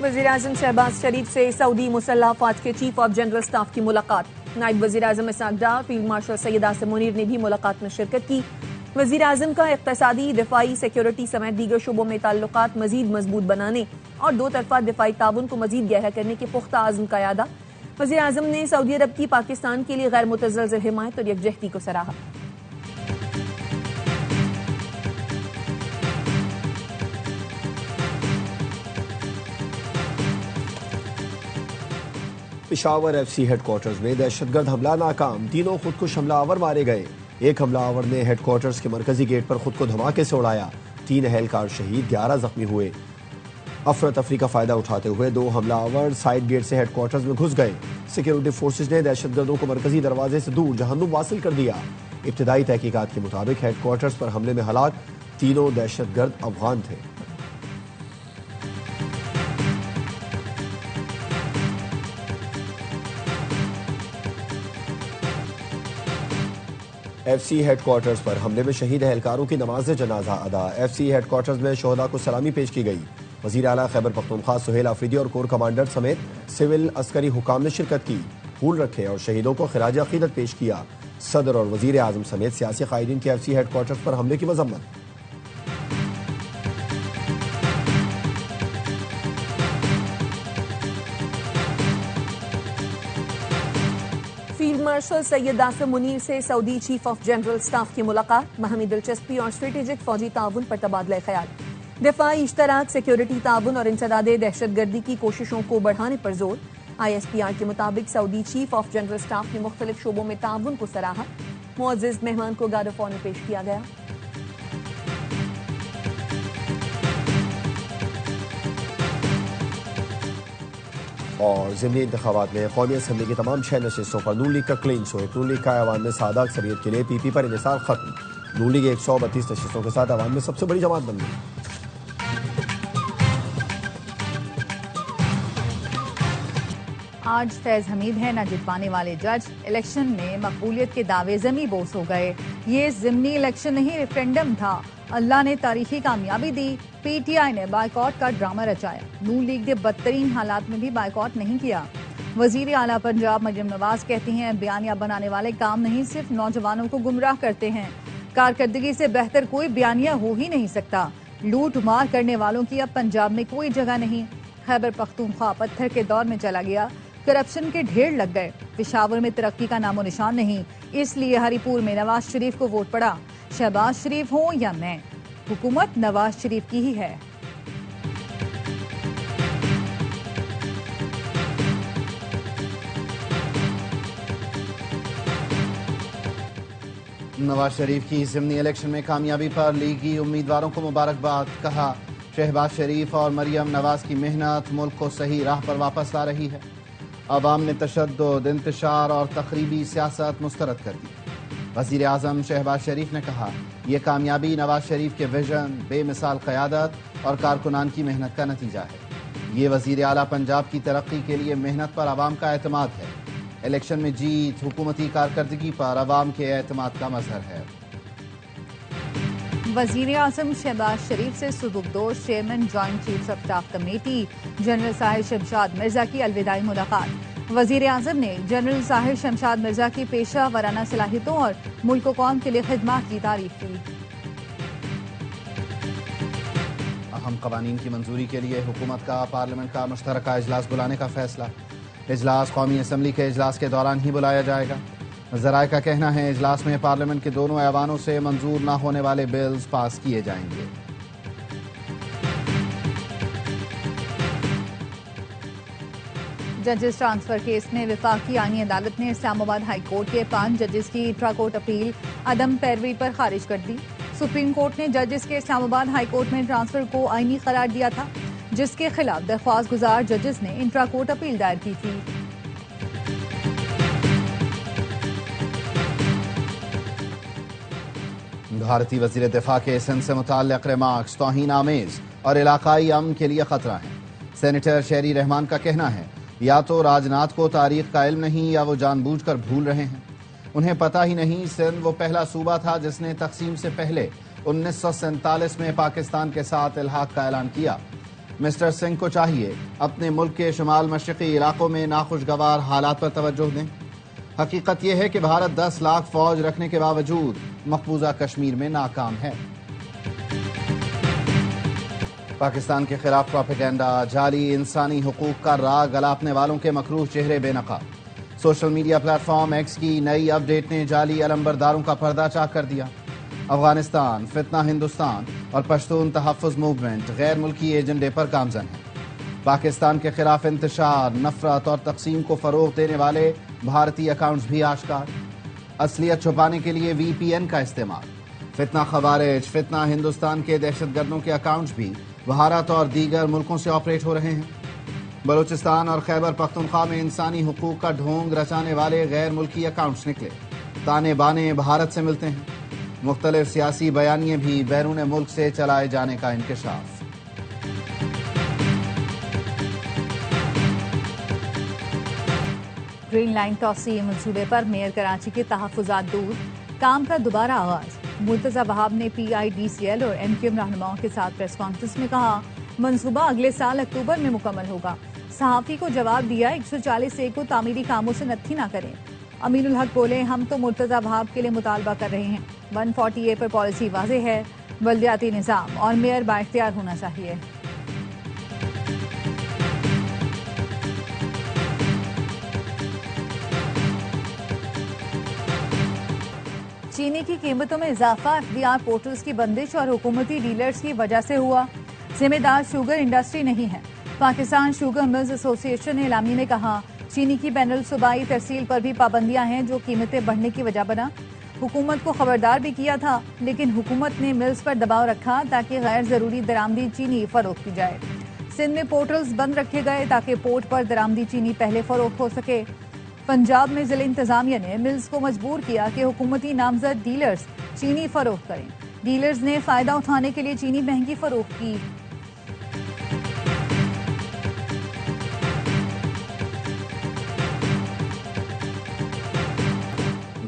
وزیراعظم شہباز شریف سے سعودی مسلح افواج کے چیف آف جنرل اسٹاف کی ملاقات۔ نائب وزیراعظم اسحاق ڈار، فیلڈ مارشل سید عاصم منیر نے بھی ملاقات میں شرکت کی۔ وزیراعظم کا اقتصادی، دفاعی، سیکیورٹی سمیت دیگر شعبوں میں تعلقات مزید مضبوط بنانے اور دو طرفہ دفاعی تعاون کو مزید گہرا کرنے کے پختہ عزم کا اعادہ۔ وزیراعظم نے سعودی عرب کی پاکستان کے لیے غیر متزلزل حمایت اور یکجہتی کو سراہا۔ Peshawar F C headquarters میں دہشت گرد حملہ ناکام، تینوں خودکش حملہ آور مارے گئے۔ ایک حملہ آور نے ہیڈ کوارٹرز کے مرکزی گیٹ پر خود کو دھماکے سے اڑایا، 3 اہلکار شہید، 11 زخمی ہوئے۔ افراتفری کا فائدہ اٹھاتے ہوئے 2 حملہ آور سائیڈ گیٹ سے ہیڈ کوارٹرز میں گھس گئے۔ سیکیورٹی فورسز نے دہشت گردوں کو مرکزی دروازے سے دور جہنم واصل کر دیا۔ ابتدائی تحقیقات کے مطابق ہیڈ کوارٹرز پر حملے میں ہلاک تینوں دہشت گرد افغان تھے۔ ایف سی ہیڈ کوارٹرز پر حملے میں شہید اہلکاروں کی نماز جنازہ ادا۔ ایف سی ہیڈ کوارٹرز میں شہداء کو سلامی پیش کی گئی۔ وزیر اعلیٰ خیبر پختونخوا سہیل آفریدی اور کور کمانڈر سمیت سول عسکری حکام نے شرکت کی، پھول رکھے اور شہیدوں کو خراج عقیدت پیش کیا۔ صدر اور وزیر اعظم سمیت سیاسی قائدین کی ایف سی ہیڈ کوارٹرز پر حملے کی مذمت۔ فیلڈ مارشل سید عاصم منیر سے سعودی چیف آف جنرل اسٹاف کی ملاقات، باہمی دلچسپی اور اسٹریٹجک فوجی تعاون پر تبادلہ خیال۔ دفاعی اشتراک، سیکیورٹی تعاون اور انسداد دہشت گردی کی کوششوں کو بڑھانے پر زور۔ آئی ایس پی آر کے مطابق سعودی چیف آف جنرل اسٹاف نے مختلف شعبوں میں تعاون کو سراہا۔ معزز مہمان کو گارڈ آف آنر پیش کیا گیا۔ اور ضمنی انتخابات میں قومی اسمبلی کی تمام 6 نشستوں پر نون لیگ کا کلین سوئپ۔ نون لیگ کا ایوان میں سادہ اکثریت کے لیے پی پی پر انحصار ختم۔ نون لیگ 132 نشستوں کے ساتھ ایوان میں سب سے بڑی جماعت بن گئی۔ آج فیض حمید ہے نہ جتوانے والے جج، الیکشن میں مقبولیت کے دعوے ضمی بوس ہو گئے۔ یہ ضمنی الیکشن نہیں ریفرینڈم تھا، اللہ نے تاریخی کامیابی دی، پی ٹی آئی نے بائیکاٹ کا ڈرامہ رچایا، نون لیگ نے بدترین حالات میں بھی بائیکاٹ نہیں کیا۔ وزیر اعلیٰ پنجاب مریم نواز کہتی ہیں بیانیہ بنانے والے کام نہیں صرف نوجوانوں کو گمراہ کرتے ہیں، کارکردگی سے بہتر کوئی بیانیہ ہو ہی نہیں سکتا، لوٹ مار کرنے والوں کی اب پنجاب میں کوئی جگہ نہیں۔ خیبر پختونخوا پتھر کے دور میں چلا گیا، کرپشن کے ڈھیر لگ گئے، پشاور میں ترقی کا نام و نشان نہیں، اس لیے ہری پور میں نواز شریف کو ووٹ پڑا۔ شہباز شریف ہوں یا میں، حکومت نواز شریف کی ہی ہے۔ نواز شریف کی ضمنی الیکشن میں کامیابی پر لیگی امیدواروں کو مبارکباد، کہا شہباز شریف اور مریم نواز کی محنت ملک کو صحیح راہ پر واپس لا رہی ہے۔ عوام نے تشدد، انتشار اور تخریبی سیاست مسترد کر دی۔ وزیر اعظم شہباز شریف نے کہا یہ کامیابی نواز شریف کے ویژن، بے مثال قیادت اور کارکنان کی محنت کا نتیجہ ہے۔ یہ وزیر اعلیٰ پنجاب کی ترقی کے لیے محنت پر عوام کا اعتماد ہے۔ الیکشن میں جیت حکومتی کارکردگی پر عوام کے اعتماد کا مظہر ہے۔ وزیر اعظم شہباز شریف سے سبکدوش chairman joint chiefs of staff committee general Sahir Shamshad Mirza کی الوداعی ملاقات۔ وزیر اعظم نے جنرل ساحر شمشاد مرزا کی پیشہ ورانہ صلاحیتوں اور ملک و قوم کے لیے خدمات کی تعریف کی۔ اہم قوانین کی منظوری کے لیے حکومت کا پارلیمنٹ کا مشترکہ اجلاس بلانے کا فیصلہ۔ اجلاس قومی اسمبلی کے اجلاس کے دوران ہی بلایا جائے گا۔ ذرائع کا کہنا ہے اجلاس میں پارلیمنٹ کے دونوں ایوانوں سے منظور نہ ہونے والے بلز پاس کیے جائیں گے۔ ججز ٹرانسفر کیس میں وفاقی آئینی عدالت نے اسلام آباد ہائی کورٹ کے 5 ججز کی انٹرا کورٹ اپیل عدم پیروی پر خارج کر دی۔ سپریم کورٹ نے ججز کے اسلام آباد ہائی کورٹ میں ٹرانسفر کو آئینی قرار دیا تھا، جس کے خلاف درخواست گزار ججز نے انٹرا کورٹ اپیل دائر کی تھی۔ بھارتی وزیر دفاع کے سندھ سے متعلق ریمارکس توہین آمیز اور علاقائی امن کے لیے خطرہ ہیں۔ سینیٹر شہری رحمان کا کہنا ہے یا تو راجناتھ کو تاریخ کا علم نہیں یا وہ جان بوجھ کر بھول رہے ہیں۔ انہیں پتہ ہی نہیں سندھ وہ پہلا صوبہ تھا جس نے تقسیم سے پہلے 1947 میں پاکستان کے ساتھ الحاق کا اعلان کیا۔ مسٹر سنگھ کو چاہیے اپنے ملک کے شمال مشرقی علاقوں میں ناخوشگوار حالات پر توجہ دیں۔ حقیقت یہ ہے کہ بھارت 10 لاکھ فوج رکھنے کے باوجود مقبوضہ کشمیر میں ناکام ہے۔ پاکستان کے خلاف پروپیگنڈا، جعلی انسانی حقوق کا راگ الاپنے والوں کے مکروہ چہرے بے نقاب۔ Social media plate form x کی نئی اپ ڈیٹ نے جعلی علمبرداروں کا پردہ چاک کر دیا۔ افغانستان، فتنہ ہندوستان اور پشتون تحفظ موومنٹ غیر ملکی ایجنڈے پر گامزن ہے۔ پاکستان کے خلاف انتشار، نفرت اور تقسیم کو فروغ دینے والے بھارتی اکاؤنٹس بھی آشکار۔ اصلیت چھپانے کے لیے وی پی این کا استعمال۔ فتنہ خوارج، فتنہ ہندوستان کے دہشت گردوں کے اکاؤنٹس بھی بھارت اور دیگر ملکوں سے آپریٹ ہو رہے ہیں۔ بلوچستان اور خیبر پختونخوا میں انسانی حقوق کا ڈھونگ رچانے والے غیر ملکی اکاؤنٹس نکلے۔ تانے بانے بھارت سے ملتے ہیں۔ مختلف سیاسی بیانیے بھی بیرون ملک سے چلائے جانے کا انکشاف۔ گرین لائن توسیع منصوبے پر میئر کراچی کے تحفظات دور، کام کا دوبارہ آغاز۔ مرتضی وہاب نے پی آئی ڈی سی ایل اور ایم کیو ایم رہنماؤں کے ساتھ پریس کانفرنس میں کہا منصوبہ اگلے سال اکتوبر میں مکمل ہوگا۔ صحافی کو جواب دیا 140A کو تعمیری کاموں سے نتھی نہ کریں۔ امین الحق بولے ہم تو مرتضی وہاب کے لیے مطالبہ کر رہے ہیں۔ 140A پر پالیسی واضح ہے، بلدیاتی نظام اور میئر بااختیار ہونا چاہیے۔ چینی کی قیمتوں میں اضافہ ایف ڈی آر پورٹلز کی بندش اور حکومتی ڈیلرز کی وجہ سے ہوا۔ ذمہ دار شوگر انڈسٹری نہیں ہے۔ پاکستان شوگر ملز ایسوسی ایشن نے اعلامیے میں کہا چینی کی بین الصوبائی ترسیل پر بھی پابندیاں ہیں جو قیمتیں بڑھنے کی وجہ بنا۔ حکومت کو خبردار بھی کیا تھا لیکن حکومت نے ملز پر دباؤ رکھا تاکہ غیر ضروری درآمدی چینی فروخت کی جائے۔ سندھ میں پورٹلز بند رکھے گئے تاکہ پورٹ پر درآمدی چینی پہلے فروخت ہو سکے۔ پنجاب میں ضلع انتظامیہ نے ملز کو مجبور کیا کہ حکومتی نامزد ڈیلرز چینی فروخت کریں۔ ڈیلرز نے فائدہ اٹھانے کے لیے چینی مہنگی فروخت کی۔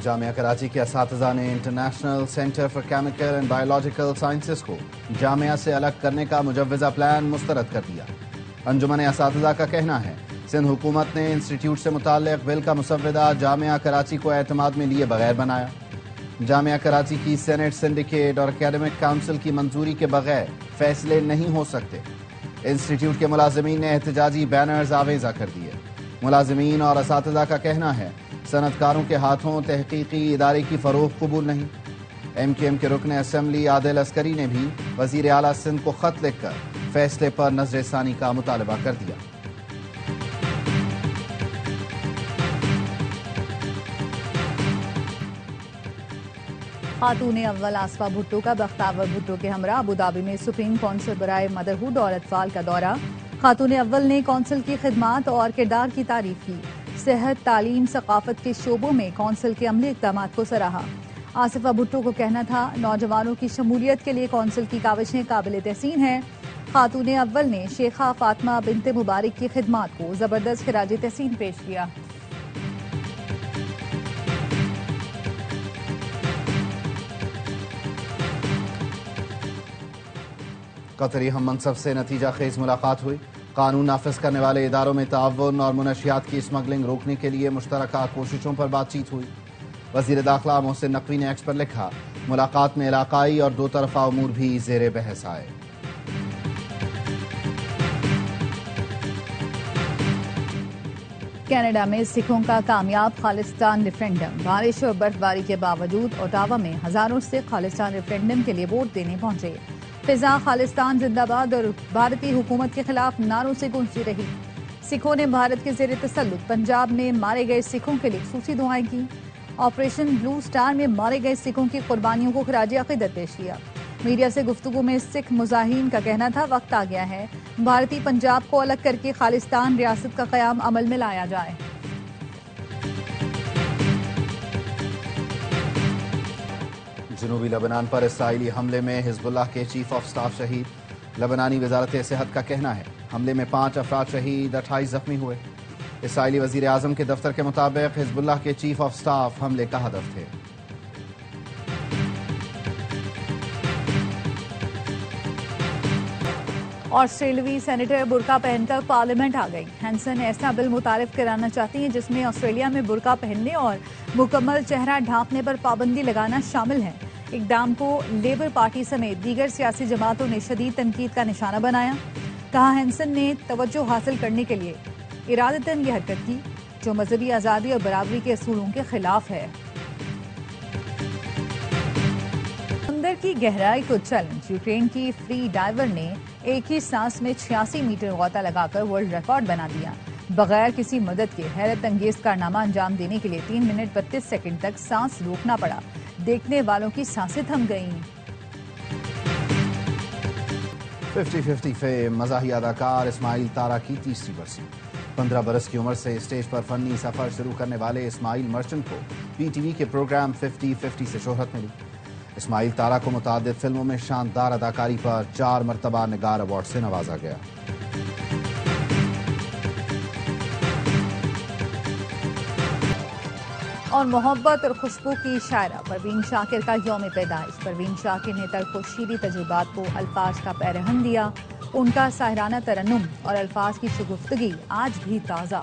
جامعہ کراچی کے اساتذہ نے international centre for chemical and biological sciences کو جامعہ سے الگ کرنے کا مجوزہ پلان مسترد کر دیا۔ انجمن اساتذہ کا کہنا ہے سندھ حکومت نے انسٹیٹیوٹ سے متعلق بل کا مسودہ جامعہ کراچی کو اعتماد میں لیے بغیر بنایا۔ جامعہ کراچی کی سینٹ سنڈیکیٹ اور اکیڈمک کونسل کی منظوری کے بغیر فیصلے نہیں ہو سکتے۔ انسٹیٹیوٹ کے ملازمین نے احتجاجی بینرز آویزہ کر دیے۔ ملازمین اور اساتذہ کا کہنا ہے صنعت کاروں کے ہاتھوں تحقیقی ادارے کی فروخت قبول نہیں۔ ایم کیو ایم کے رکن اسمبلی عادل عسکری نے بھی وزیر اعلیٰ سندھ کو خط لکھ کر فیصلے پر نظر ثانی کا مطالبہ کر دیا۔ خاتون اول آصفہ بھٹو کا بختیار بھٹو کے ہمراہ ابوظہبی میں سپریم کونسل برائے مدرہوڈ اور اطفال کا دورہ۔ خاتون اول نے کونسل کی خدمات اور کردار کی تعریف کی۔ صحت، تعلیم، ثقافت کے شعبوں میں کونسل کے عملی اقدامات کو سراہا۔ آصفہ بھٹو کو کہنا تھا نوجوانوں کی شمولیت کے لیے کونسل کی کاوشیں قابل تحسین ہیں۔ خاتون اول نے شیخہ فاطمہ بنت مبارک کی خدمات کو زبردست خراج تحسین پیش کیا۔ قطری ہم منصب سے نتیجہ خیز ملاقات ہوئی۔ قانون نافذ کرنے والے اداروں میں تعاون اور منشیات کی اسمگلنگ روکنے کے لیے مشترکہ کوششوں پر بات چیت ہوئی۔ وزیر داخلہ محسن نقوی نے ایکس پر لکھا ملاقات میں علاقائی اور دو طرفہ امور بھی زیر بحث آئے۔ کینیڈا میں سکھوں کا کامیاب خالصتان ریفرینڈم۔ بارش اور برف باری کے باوجود اوٹاوا میں ہزاروں سکھ خالصتان ریفرینڈم کے لیے ووٹ دینے پہنچے۔ فضا خالصتان زندہ باد اور بھارتی حکومت کے خلاف نعروں سے گونجتی رہی۔ سکھوں نے بھارت کے زیر تسلط پنجاب میں مارے گئے سکھوں کے لیے خصوصی دعائیں کی۔ آپریشن بلو سٹار میں مارے گئے سکھوں کی قربانیوں کو خراج عقیدت پیش کیا۔ میڈیا سے گفتگو میں سکھ مظاہرین کا کہنا تھا وقت آ گیا ہے بھارتی پنجاب کو الگ کر کے خالصتان ریاست کا قیام عمل میں لایا جائے۔ جنوبی لبنان پر اسرائیلی حملے میں حزب اللہ کے چیف آف سٹاف شہید۔ لبنانی وزارت صحت کا کہنا ہے حملے میں 5 افراد شہید، 28 زخمی ہوئے۔ اسرائیلی وزیر اعظم کے دفتر کے مطابق حزب اللہ کے چیف آف سٹاف حملے کا ہدف تھے۔ آسٹریلوی سینیٹر برقع پہن کر پارلیمنٹ آ گئی. ہینسن ایسا بل متعارف کرانا چاہتی ہیں جس میں آسٹریلیا میں برقع پہننے اور مکمل چہرہ ڈھانپنے پر پابندی لگانا شامل ہے. اقدام کو لیبر پارٹی سمیت دیگر سیاسی جماعتوں نے شدید تنقید کا نشانہ بنایا. کہا ہینسن نے توجہ حاصل کرنے کے لیے ارادتاً یہ حرکت کی جو مذہبی آزادی اور برابری کے اصولوں کے خلاف ہے. سمندر کی گہرائی کو چیلنج. یوکرین کی فری ڈائیور نے ایک ہی سانس میں 86 میٹر غوطہ لگا کر ورلڈ ریکارڈ بنا دیا. بغیر کسی مدد کے حیرت انگیز کارنامہ انجام دینے کے لیے 3 منٹ 32 سیکنڈ تک سانس روکنا پڑا. دیکھنے والوں کی سانسیں تھم گئیں. 50-50 فیم مزاحیہ اداکار اسماعیل تارا کی تیسری برسی. 15 برس کی عمر سے اسٹیج پر فنی سفر شروع کرنے والے اسماعیل مرچنٹ کو پی ٹی وی کے پروگرام 50-50 سے شہرت ملی. اسماعیل تارا کو متعدد فلموں میں شاندار اداکاری پر 4 مرتبہ نگار ایوارڈ سے نوازا گیا. اور محبت اور خوشبو کی شاعرہ پروین شاکر کا یوم پیدائش. پروین شاکر نے تلخ و شیریں تجربات کو الفاظ کا پیرہن دیا. ان کا ساحرانہ ترنم اور الفاظ کی شگفتگی آج بھی تازہ.